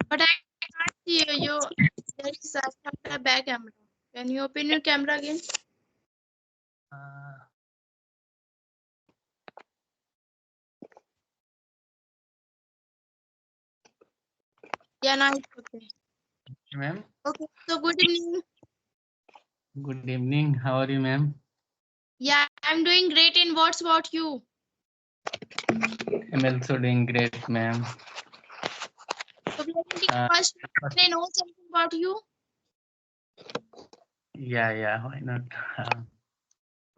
But I can't see you. There is a back camera. Can you open your camera again? Uh, Yeah, now it's okay. Ma'am. Okay, so good evening. Good evening. How are you, ma'am? Yeah, I'm doing great. And what's about you? I'm also doing great, ma'am. So we are meeting first. Can I know something about you? Yeah, why not?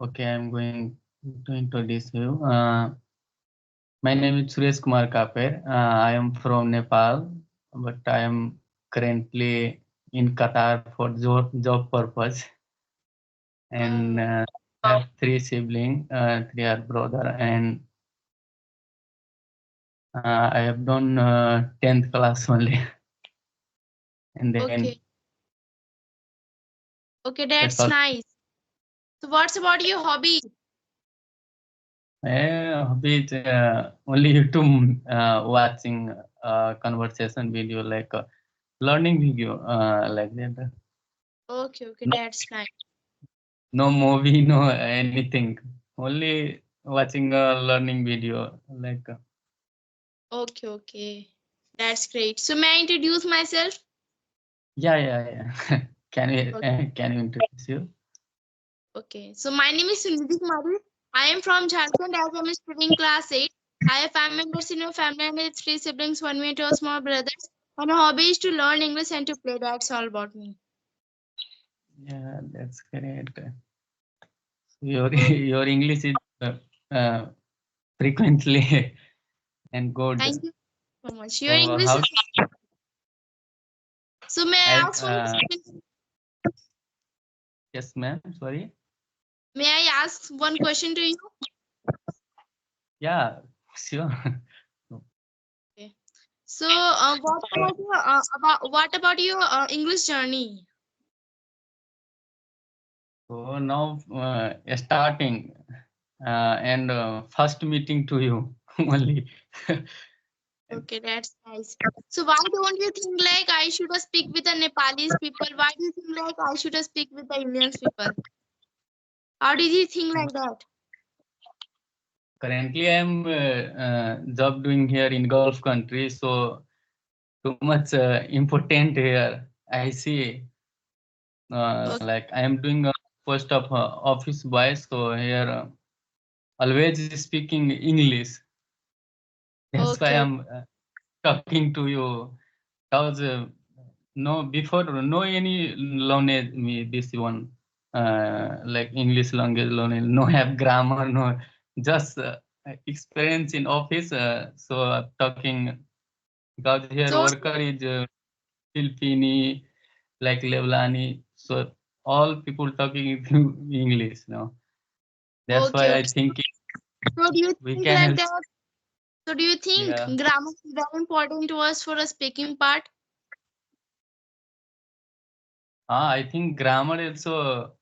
Okay, I'm going to introduce you. My name is Suresh Kumar Kapair. I am from Nepal, but I am currently in Qatar for job purpose. And I have three siblings, three are brother, and I have done 10th class only. And then Okay, that's that's all. nice. So what's about your hobby? Hobby is only YouTube watching conversation video like learning video like that. Okay, No, that's nice. no movie, no anything. Only watching a learning video like. Okay. That's great. So may I introduce myself? Yeah. Okay. Can you introduce you? Okay. So my name is Sunidhi. I am from Jharkhand as I'm studying class 8. I have 5 members in my family and I have 3 siblings, one me, two small brothers. And my hobby is to learn English and to play. That's all about me. Yeah, that's great. Your Oh, your English is uh, frequently and good. thank you so much. Your So English how is. So may I I ask one question? yes, ma'am. Sorry. May I ask one question to you? Yeah, sure. Okay. So what about your English journey? So now starting and first meeting to you only. Okay, that's nice. So why don't you think like I should speak with the Nepalese people? Why do you think like I should speak with the Indians people? How did you think like that? Currently, I'm job doing here in Gulf country, so too much important here. I see, Okay, like I am doing a post of office boy, so here always speaking English. That's why okay, I'm talking to you. Cause no before no any language me this one like English language language no have grammar no just experience in office so I'm talking because here so worker is Filipini like Leblani so all people talking English now that's why I okay. think So do you we think can like help. that? So do you think Yeah, grammar is very important to us for a speaking part? I think grammar also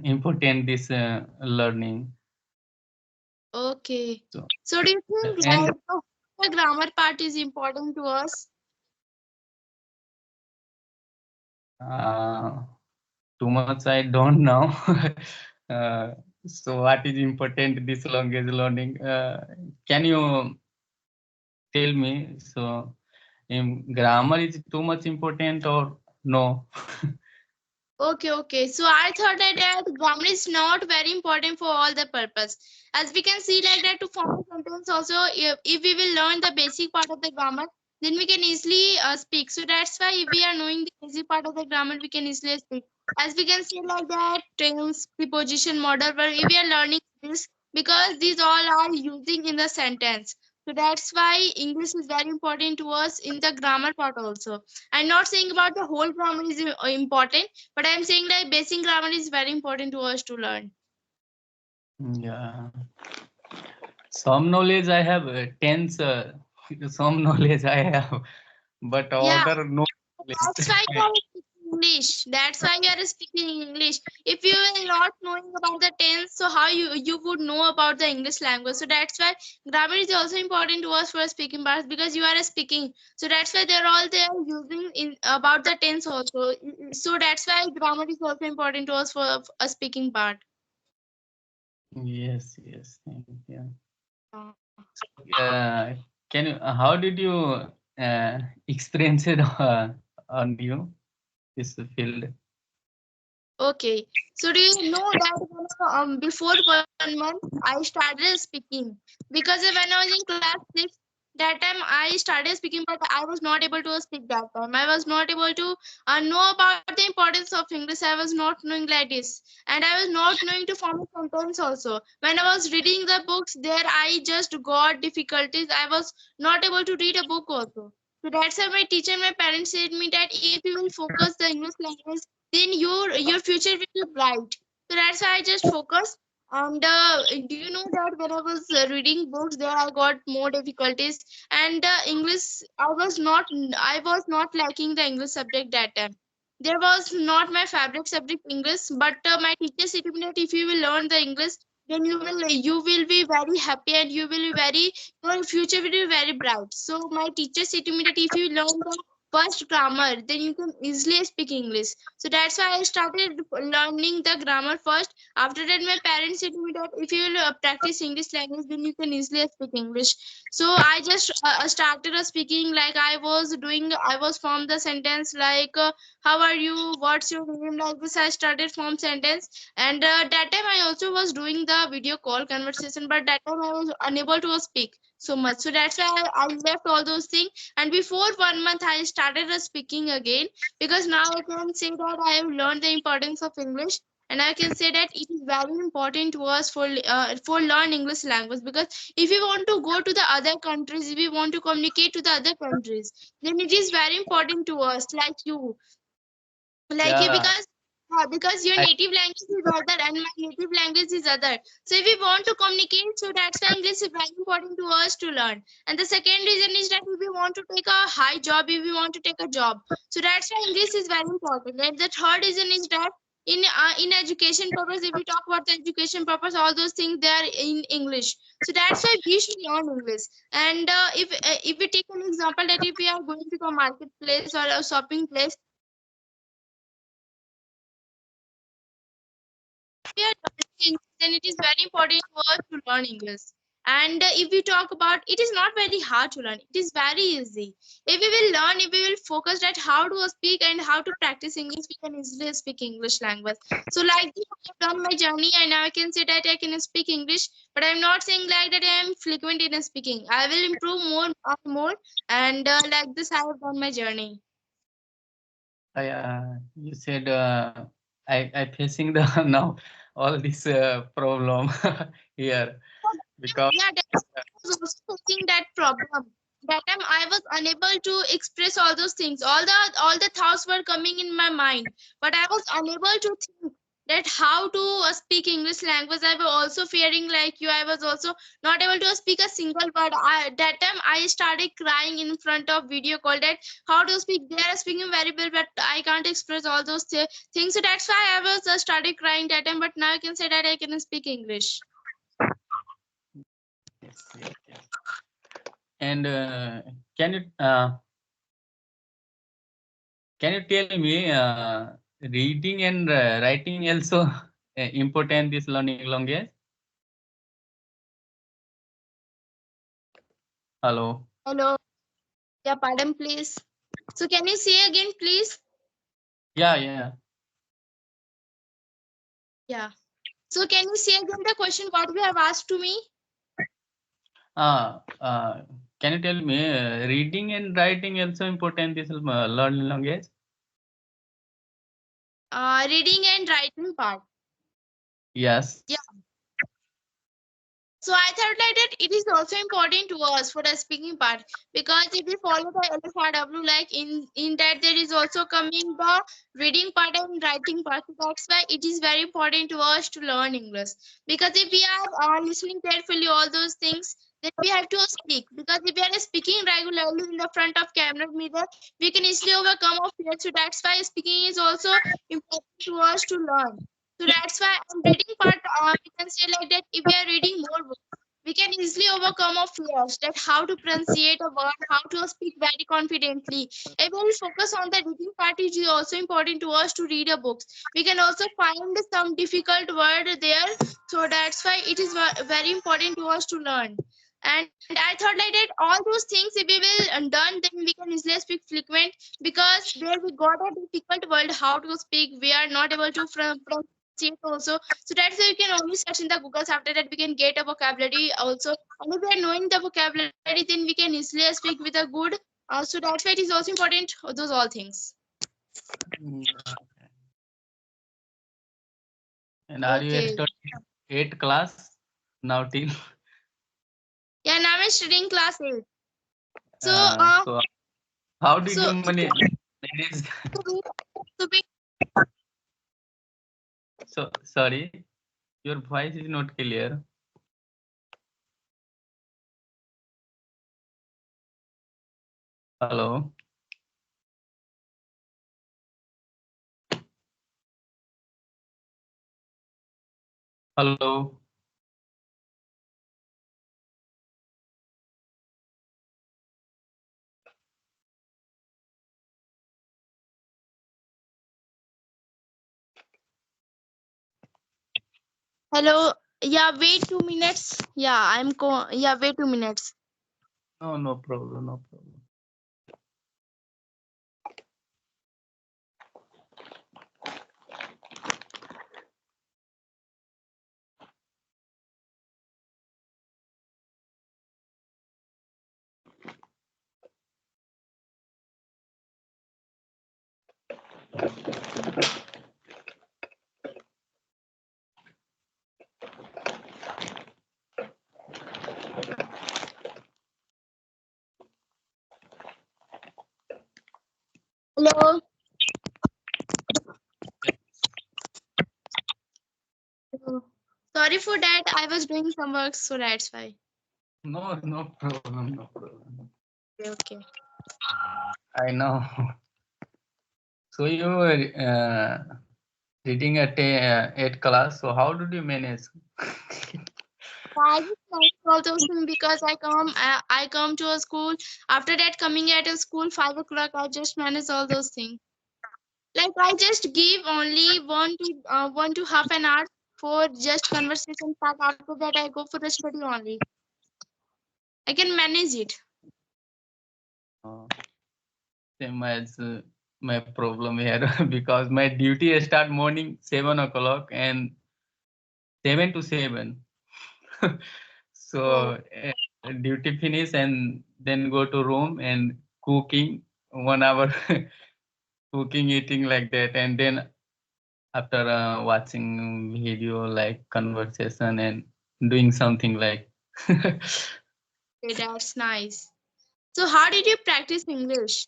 important this learning. Okay. So So do you think and like the grammar part is important to us? uh, too much I don't know. uh, so what is important this language learning? Can you tell me? So grammar is too much important or no? Okay. So I thought that grammar is not very important for all the purpose. As we can see like that to form a sentence also, if we will learn the basic part of the grammar, then we can easily speak. So that's why if we are knowing the basic part of the grammar, we can easily speak. As we can see like that, tense, preposition, model, where if we are learning this, because these all are using in the sentence. So that's why English is very important to us in the grammar part also. I'm not saying about the whole grammar is important, but I'm saying that basic grammar is very important to us to learn. Yeah, some knowledge I have tense. Some knowledge I have, but Yeah, order no that's why knowledge. we are speaking English. That's why you are speaking English. If you are not knowing about the tense, so how you would know about the English language? So that's why grammar is also important to us for speaking parts because you are speaking. So that's why they are using in about the tense also. So that's why grammar is also important to us for a speaking part. Yes, yes. Thank you. Uh, Can you? How did you experience it on you this field? Okay, so do you know that before 1 month I started speaking because when I was in class 6, that time I started speaking, but I was not able to speak that time. I was not able to know about the importance of English. I was not knowing like this, and I was not knowing to form a sentence also. When I was reading the books, there I just got difficulties. I was not able to read a book also. So that's why my teacher and my parents said me that if you will focus the English language, then your future will be bright. So that's why I just focus. And do you know that when I was reading books, there I got more difficulties. And English, I was not liking the English subject that time. There was not my favorite subject English, but my teacher said to me that if you will learn the English, then you will be very happy and you will be very your future will be very bright. So my teacher said to me that if you learn the first grammar, then you can easily speak English. So that's why I started learning the grammar first. After that, my parents said to me that if you will practice English language, then you can easily speak English. So I just started speaking like I was formed the sentence like, how are you? What's your name? Like this, I started form sentence. And that time I also was doing the video call conversation, but that time I was unable to speak so much. So that's why I left all those things, and before 1 month, I started speaking again because now I can say that I have learned the importance of English, and I can say that it is very important to us for learn English language because if we want to go to the other countries, if we want to communicate to the other countries, then it is very important to us, like you Yeah, because your I, native language is other and my native language is other, so if we want to communicate, so that's why English is very important to us to learn. And the second reason is that if we want to take a high job, if we want to take a job, so that's why English is very important. And the third reason is that in education purpose, if we talk about the education purpose, all those things they are in English, so that's why we should learn English. And if we take an example that if we are going to a marketplace or a shopping place, we are learning English, then it is very important for us to learn English. And if we talk about, it is not very hard to learn. It is very easy. If we will learn, if we will focus at how to speak and how to practice English, we can easily speak English language. So like this, I have done my journey, and now I can say that I can speak English. But I'm not saying like that I am fluent in speaking. I will improve more and more. And like this, I have done my journey. you said I facing the now all this problem here because Yeah, that I was also facing that problem. That time I was unable to express all those things. All the thoughts were coming in my mind, but I was unable to think that how to speak English language. I was also fearing like you. I was also not able to speak a single word. That time I started crying in front of video call that how to speak. They are speaking very well, but I can't express all those things. So that's why I was started crying that time. But now I can say that I can speak English. yes, yes, yes. And can you can you tell me reading and writing also important this learning language? Hello. Hello. Yeah, pardon, please. So can you say again, please? Yeah, yeah. Yeah. So can you say again the question what you have asked to me? Can you tell me reading and writing also important this learning language? Reading and writing part. Yes. Yeah. So I thought like that it is also important to us for the speaking part because if we follow the LFRW, like in that there is also coming the reading part and writing part. So that's why it is very important to us to learn English because if we are listening carefully all those things, then we have to speak, because if we are speaking regularly in the front of camera mirror, we can easily overcome our fear. So that's why speaking is also important to us to learn. So that's why reading part, we can say like that, if we are reading more books, we can easily overcome our fears, that how to pronunciate a word, how to speak very confidently. If we will focus on the reading part, it is also important to us to read a books. We can also find some difficult word there, so that's why it is very important to us to learn. And I thought like that all those things, if we will done, then we can easily speak fluent, because where we got a difficult word how to speak, we are not able to pronounce it also. So that's why we can only search in the Googles. After that, we can get a vocabulary also. And if we are knowing the vocabulary, then we can easily speak with a good. So that's why it is also important. Those all things. Yeah. And are you Okay. studying 8th class now till? Yeah, now I'm studying class 8. So So how did so you so, manage? so So sorry, your voice is not clear. Hello, hello, hello. Yeah, wait 2 minutes. Yeah, yeah, wait 2 minutes. no, no problem, no problem. Hello. Hello. Sorry for that. I was doing some work, so that's why. No, no problem, no problem. Okay, okay. I know. So you were reading at 8th class. So how did you manage? I just manage all those things because I come to a school. After that, coming at a school 5 o'clock, I just manage all those things. Like I just give only 1 to half an hour for just conversation part. After that, I go for the study only. I can manage it. Uh, Same as my problem here because my duty start morning 7 o'clock and 7 to 7. Oh, So duty finish and then go to room and cooking 1 hour, cooking, eating like that, and then after watching video like conversation and doing something like. okay, that's nice. So, how did you practice English?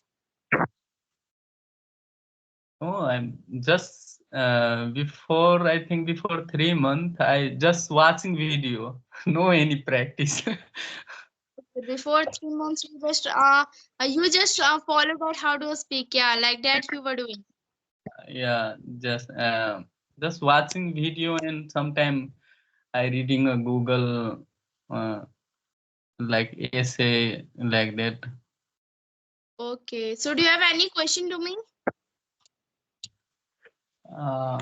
Oh, I'm just before, I think before 3 months, I just watching video, no any practice. Before 3 months, you just followed out how to speak. Yeah, like that you were doing. Yeah, just watching video and sometime I reading a Google uh, like essay like that. Okay. So, do you have any question to me? Uh,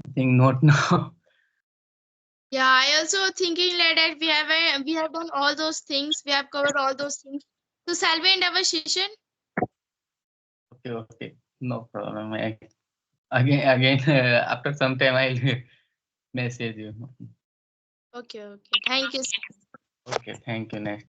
I think not now. Yeah, I also thinking like that we have done all those things. We have covered all those things. So, shall we end our session? Okay, okay, no problem. Again, after some time I'll message you. Okay, okay. Thank you. Okay, thank you. Next.